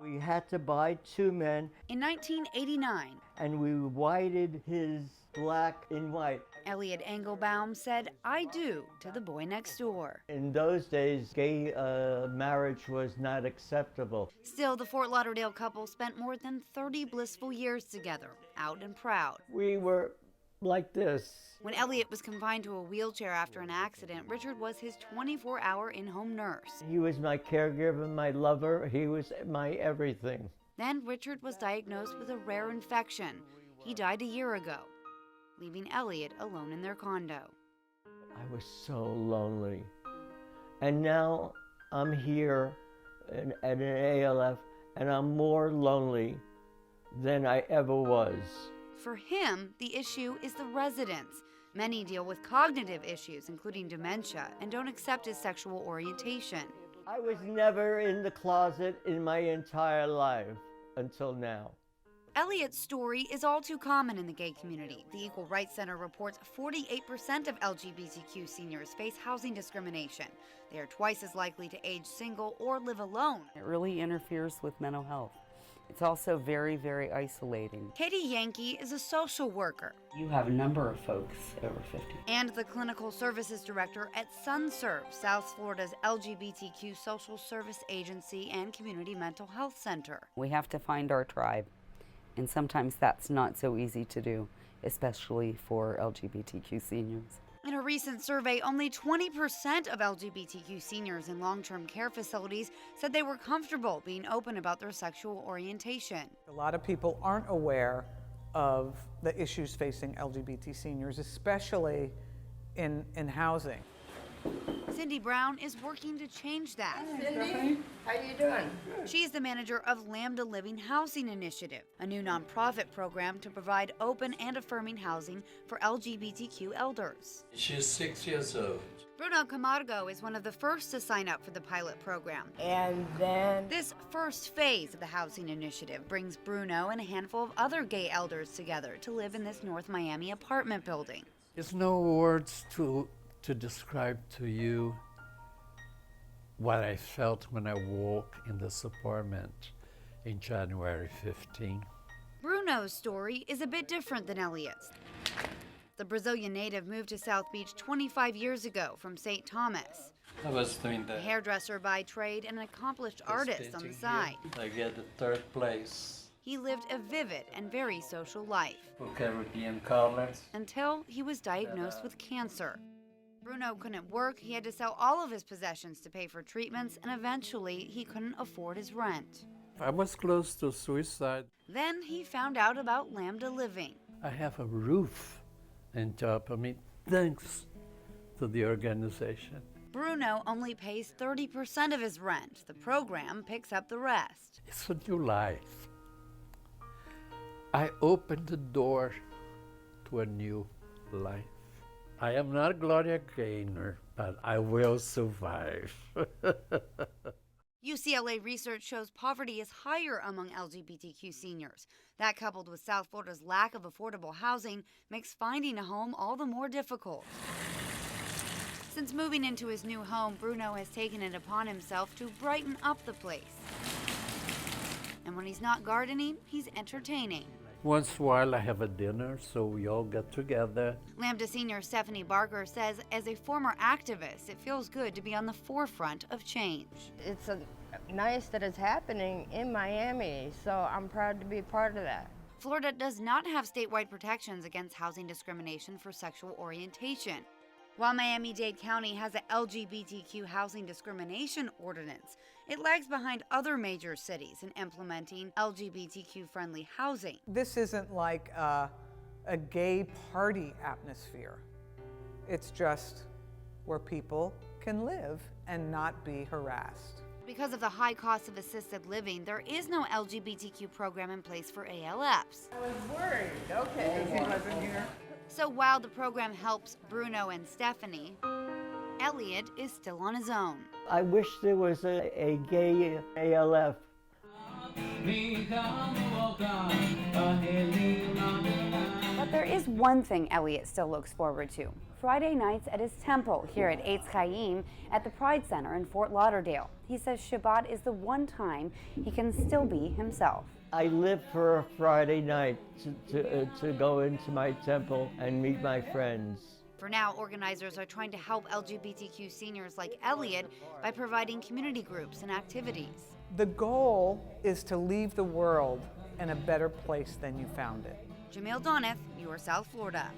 We had to buy 2 men. In 1989, and we whited his black in white. Elliott Englebaum said, "I do" to the boy next door. In those days, gay marriage was not acceptable. Still, the Fort Lauderdale couple spent more than 30 blissful years together, out and proud. We were like this. When Elliott was confined to a wheelchair after an accident, Richard was his 24-hour in-home nurse. He was my caregiver, my lover. He was my everything. Then Richard was diagnosed with a rare infection. He died a year ago, leaving Elliott alone in their condo. I was so lonely. And now I'm here at an ALF, and I'm more lonely than I ever was. For him, the issue is the residents. Many deal with cognitive issues, including dementia, and don't accept his sexual orientation. I was never in the closet in my entire life until now. Elliott's story is all too common in the gay community. The Equal Rights Center reports 48% of LGBTQ seniors face housing discrimination. They are twice as likely to age single or live alone. It really interferes with mental health. It's also very, very isolating. Katy Yankie is a social worker. You have a number of folks over 50. And the clinical services director at SunServe, South Florida's LGBTQ social service agency and community mental health center. We have to find our tribe, and sometimes that's not so easy to do, especially for LGBTQ seniors. In a recent survey, only 20% of LGBTQ seniors in long-term care facilities said they were comfortable being open about their sexual orientation. A lot of people aren't aware of the issues facing LGBT seniors, especially in housing. Cindy Brown is working to change that. Hi, Cindy. How you doing? She's the manager of Lambda Living Housing Initiative, a new nonprofit program to provide open and affirming housing for LGBTQ elders. She's 6 years old. Bruno Camorgo is one of the first to sign up for the pilot program. And then This first phase of the housing initiative brings Bruno and a handful of other gay elders together to live in this North Miami apartment building. There's no words to describe to you what I felt when I walked in this apartment in January 15. Bruno's story is a bit different than Elliott's. The Brazilian native moved to South Beach 25 years ago from St. Thomas. I was doing A hairdresser by trade and an accomplished artist on the side. I get the third place. He lived a vivid and very social life For Caribbean colors. until he was diagnosed with cancer. Bruno couldn't work, he had to sell all of his possessions to pay for treatments, and eventually he couldn't afford his rent. I was close to suicide. Then he found out about Lambda Living. I have a roof on top of me thanks to the organization. Bruno only pays 30% of his rent. The program picks up the rest. It's a new life. I opened the door to a new life. I am not Gloria Gaynor, but I will survive. UCLA research shows poverty is higher among LGBTQ seniors. That, coupled with South Florida's lack of affordable housing, makes finding a home all the more difficult. Since moving into his new home, Bruno has taken it upon himself to brighten up the place. And when he's not gardening, he's entertaining. Once in a while I have a dinner, so we all get together. Lambda senior Stephanie Barker says, as a former activist, it feels good to be on the forefront of change. it's nice that it's happening in Miami, so I'm proud to be a part of that. Florida does not have statewide protections against housing discrimination for sexual orientation. While Miami-Dade County has an LGBTQ housing discrimination ordinance, it lags behind other major cities in implementing LGBTQ-friendly housing. This isn't like a gay party atmosphere. It's just where people can live and not be harassed. Because of the high cost of assisted living, there is no LGBTQ program in place for ALFs. I was worried. Okay. So while the program helps Bruno and Stephanie, Elliott is still on his own. I wish there was a gay ALF. But there is one thing Elliott still looks forward to: Friday nights at his temple here at Eitz Chaim at the Pride Center in Fort Lauderdale. He says Shabbat is the one time he can still be himself. I live for a Friday night to go into my temple and meet my friends. For now, organizers are trying to help LGBTQ seniors like Elliott by providing community groups and activities. The goal is to leave the world in a better place than you found it. Jamil Doneth, your South Florida.